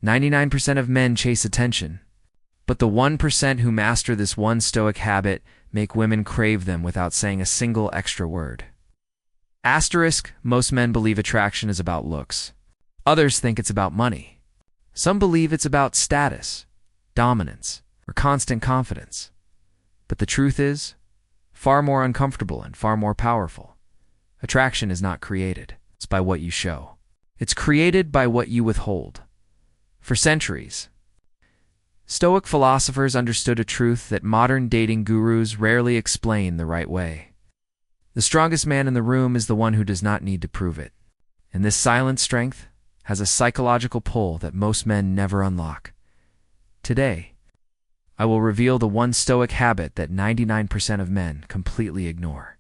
99% of men chase attention, but the 1% who master this one Stoic habit make women crave them without saying a single extra word. Asterisk, most men believe attraction is about looks. Others think it's about money. Some believe it's about status, dominance, or constant confidence. But the truth is, far more uncomfortable and far more powerful. Attraction is not created. It's by what you show. It's created by what you withhold. For centuries, Stoic philosophers understood a truth that modern dating gurus rarely explain the right way. The strongest man in the room is the one who does not need to prove it. And this silent strength has a psychological pull that most men never unlock. Today, I will reveal the one Stoic habit that 99% of men completely ignore.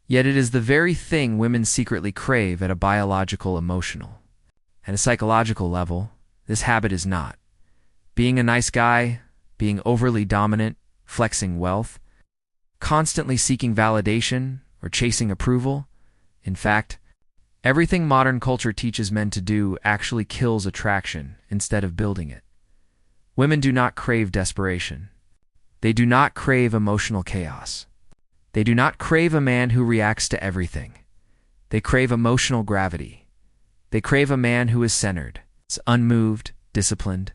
Yet it is the very thing women secretly crave at a biological, emotional, and a psychological level. This habit is not being a nice guy, being overly dominant, flexing wealth, constantly seeking validation, or chasing approval. In fact, everything modern culture teaches men to do actually kills attraction instead of building it. Women do not crave desperation. They do not crave emotional chaos. They do not crave a man who reacts to everything. They crave emotional gravity. They crave a man who is centered, is unmoved, disciplined,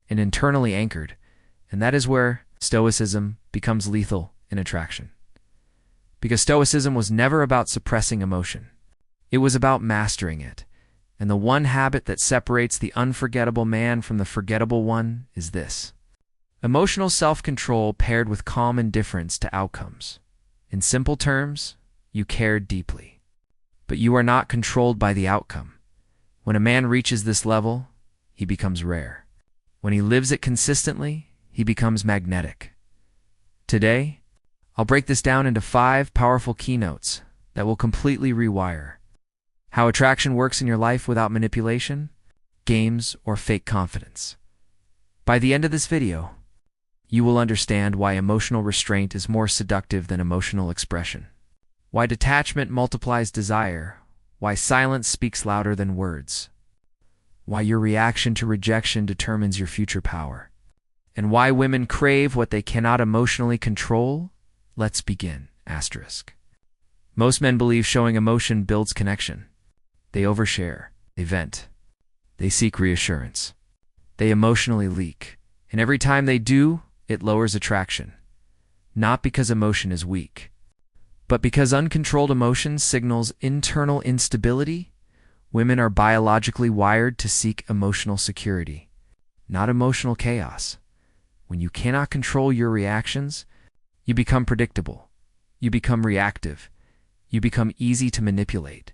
and internally anchored, and that is where Stoicism becomes lethal in attraction. Because Stoicism was never about suppressing emotion. It was about mastering it. And the one habit that separates the unforgettable man from the forgettable one is this: emotional self-control paired with calm indifference to outcomes. In simple terms, you care deeply, but you are not controlled by the outcome. When a man reaches this level, he becomes rare. When he lives it consistently, he becomes magnetic. Today, I'll break this down into 5 powerful keynotes that will completely rewire how attraction works in your life without manipulation, games, or fake confidence. By the end of this video, you will understand why emotional restraint is more seductive than emotional expression, why detachment multiplies desire, why silence speaks louder than words, why your reaction to rejection determines your future power, and why women crave what they cannot emotionally control. Let's begin. Asterisk. Most men believe showing emotion builds connection. They overshare, they vent, they seek reassurance, they emotionally leak, and every time they do, it lowers attraction. Not because emotion is weak, but because uncontrolled emotion signals internal instability. Women are biologically wired to seek emotional security, not emotional chaos. When you cannot control your reactions, you become predictable, you become reactive, you become easy to manipulate,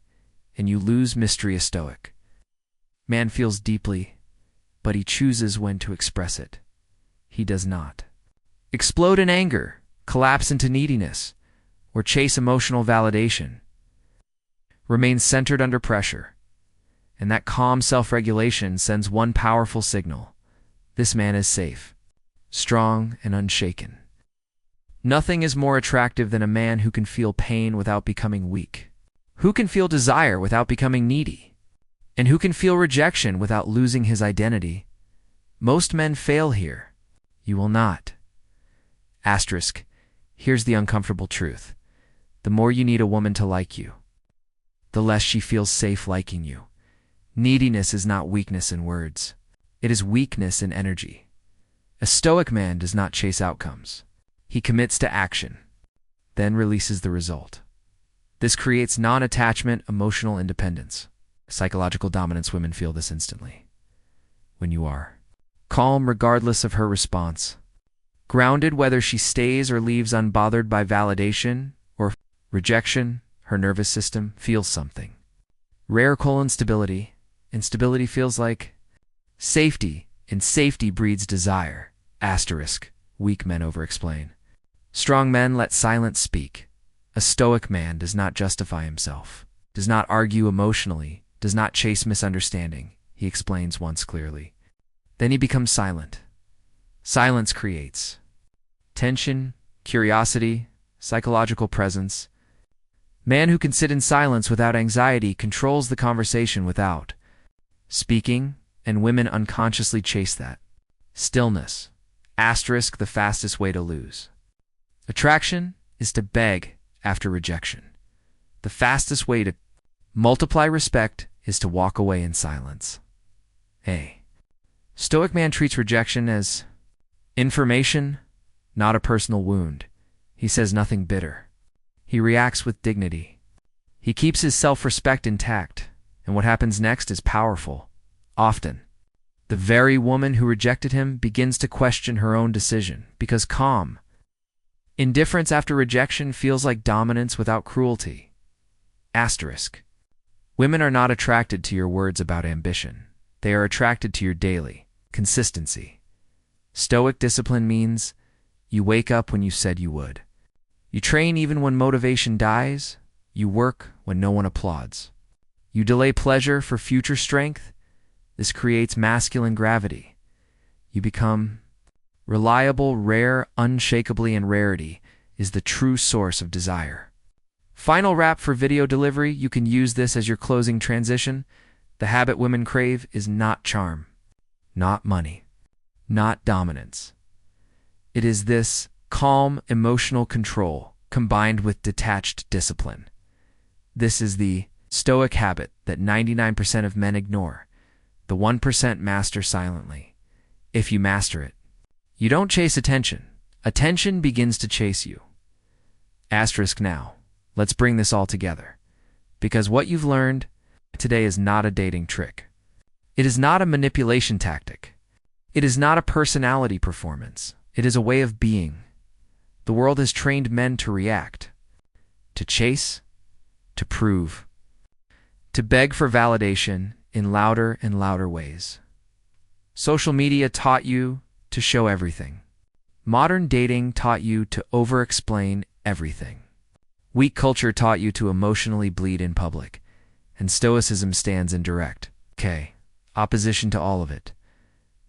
and you lose mystery. A Stoic man feels deeply, but he chooses when to express it. He does not explode in anger, collapse into neediness, or chase emotional validation. Remains centered under pressure, and that calm self-regulation sends one powerful signal: this man is safe, strong, and unshaken. Nothing is more attractive than a man who can feel pain without becoming weak, who can feel desire without becoming needy, and who can feel rejection without losing his identity. Most men fail here. You will not. Asterisk. Here's the uncomfortable truth. The more you need a woman to like you, the less she feels safe liking you. Neediness is not weakness in words. It is weakness in energy. A Stoic man does not chase outcomes. He commits to action, then releases the result. This creates non-attachment, emotional independence. Psychological dominance. Women feel this instantly. When you are calm regardless of her response, grounded whether she stays or leaves, unbothered by validation or rejection, her nervous system feels something. Rare instability. Instability feels like safety, and safety breeds desire. Asterisk. Weak men overexplain. Strong men let silence speak. A Stoic man does not justify himself, does not argue emotionally, does not chase misunderstanding. He explains once clearly. Then he becomes silent. Silence creates tension, curiosity, psychological presence. Man who can sit in silence without anxiety controls the conversation without speaking, and women unconsciously chase that. Stillness. Asterisk the fastest way to lose. Attraction is to beg after rejection. The fastest way to multiply respect is to walk away in silence. A. Stoic man treats rejection as information, not a personal wound. He says nothing bitter. He reacts with dignity. He keeps his self-respect intact, and what happens next is powerful. Often, the very woman who rejected him begins to question her own decision because calm. Indifference after rejection feels like dominance without cruelty. Asterisk. Women are not attracted to your words about ambition. They are attracted to your daily consistency. Stoic discipline means you wake up when you said you would. You train even when motivation dies. You work when no one applauds. You delay pleasure for future strength. This creates masculine gravity. You become reliable, rare, unshakably, and rarity is the true source of desire. Final wrap for video delivery. You can use this as your closing transition. The habit women crave is not charm, not money, not dominance. It is this calm emotional control combined with detached discipline. This is the Stoic habit that 99% of men ignore. The 1% master silently. If you master it, you don't chase attention. Attention begins to chase you. Asterisk now. Let's bring this all together. Because what you've learned today is not a dating trick. It is not a manipulation tactic. It is not a personality performance. It is a way of being. The world has trained men to react, to chase, to prove, to beg for validation in louder and louder ways. Social media taught you to show everything. Modern dating taught you to over-explain everything. Weak culture taught you to emotionally bleed in public, and Stoicism stands in direct opposition to all of it.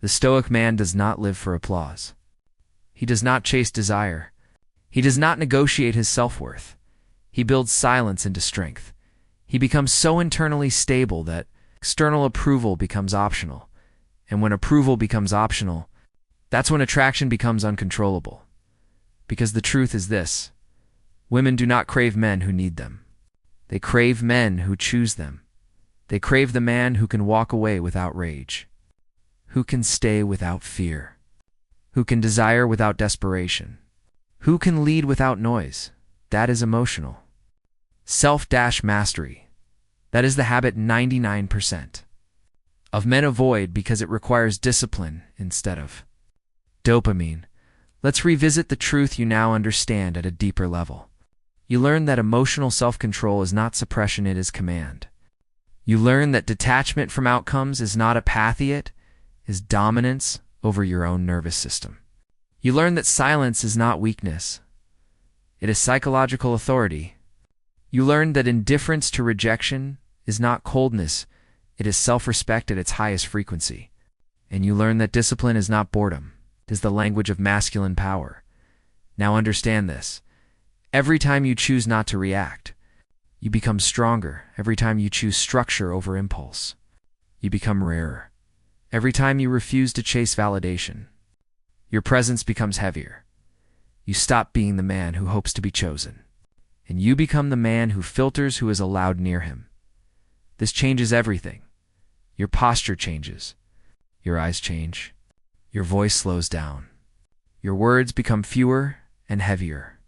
The Stoic man does not live for applause. He does not chase desire. He does not negotiate his self-worth. He builds silence into strength. He becomes so internally stable that external approval becomes optional. And when approval becomes optional, that's when attraction becomes uncontrollable. Because the truth is this: women do not crave men who need them. They crave men who choose them. They crave the man who can walk away without rage, who can stay without fear, who can desire without desperation, who can lead without noise. That is emotional. Self-mastery. That is the habit 99% of men avoid because it requires discipline instead of dopamine. Let's revisit the truth you now understand at a deeper level. You learn that emotional self-control is not suppression, it is command. You learn that detachment from outcomes is not apathy, it is dominance over your own nervous system. You learn that silence is not weakness, it is psychological authority. You learn that indifference to rejection is not coldness, it is self-respect at its highest frequency. And you learn that discipline is not boredom, it is the language of masculine power. Now understand this. Every time you choose not to react, you become stronger. Every time you choose structure over impulse, you become rarer. Every time you refuse to chase validation, your presence becomes heavier. You stop being the man who hopes to be chosen, and you become the man who filters who is allowed near him. This changes everything. Your posture changes. Your eyes change. Your voice slows down. Your words become fewer and heavier.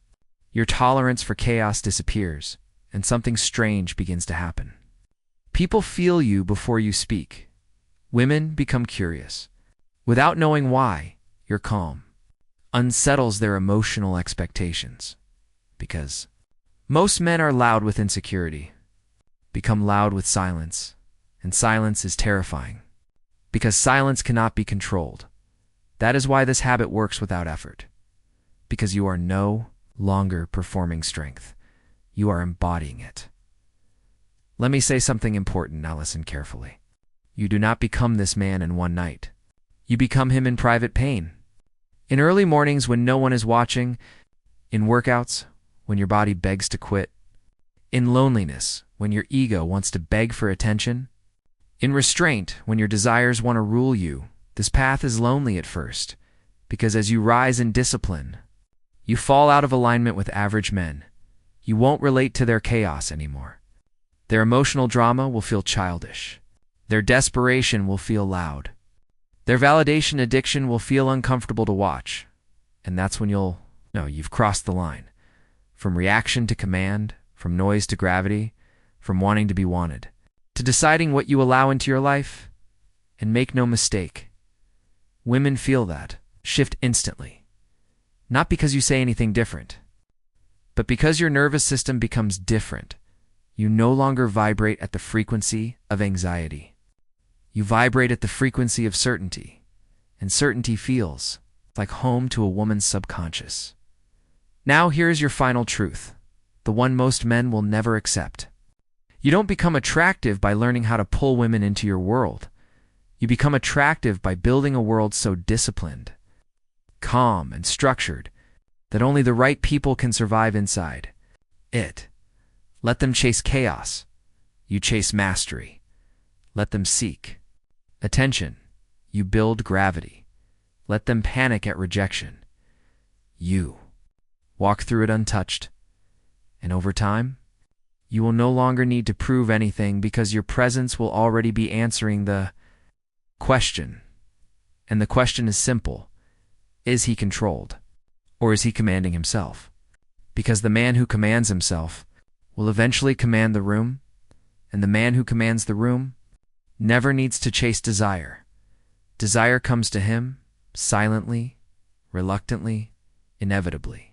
Your tolerance for chaos disappears, and something strange begins to happen. People feel you before you speak. Women become curious. Without knowing why, your calm unsettles their emotional expectations. Because most men are loud with insecurity, become loud with silence, and silence is terrifying. Because silence cannot be controlled. That is why this habit works without effort. Because you are no longer performing strength. You are embodying it. Let me say something important, now listen carefully. You do not become this man in one night. You become him in private pain. In early mornings when no one is watching, in workouts when your body begs to quit, in loneliness when your ego wants to beg for attention, In restraint, when your desires want to rule you, this path is lonely at first, because as you rise in discipline, you fall out of alignment with average men. You won't relate to their chaos anymore. Their emotional drama will feel childish. Their desperation will feel loud. Their validation addiction will feel uncomfortable to watch. And that's when you've crossed the line. From reaction to command, from noise to gravity, from wanting to be wanted, to deciding what you allow into your life. And make no mistake, women feel that shift instantly. Not because you say anything different, but because your nervous system becomes different. You no longer vibrate at the frequency of anxiety. You vibrate at the frequency of certainty, and certainty feels like home to a woman's subconscious. Now here is your final truth, the one most men will never accept. You don't become attractive by learning how to pull women into your world. You become attractive by building a world so disciplined, calm, and structured that only the right people can survive inside it. Let them chase chaos. You chase mastery. Let them seek attention. You build gravity. Let them panic at rejection. You walk through it untouched. And over time, you will no longer need to prove anything because your presence will already be answering the question. And the question is simple. Is he controlled? Or is he commanding himself? Because the man who commands himself will eventually command the room, and the man who commands the room never needs to chase desire. Desire comes to him silently, reluctantly, inevitably.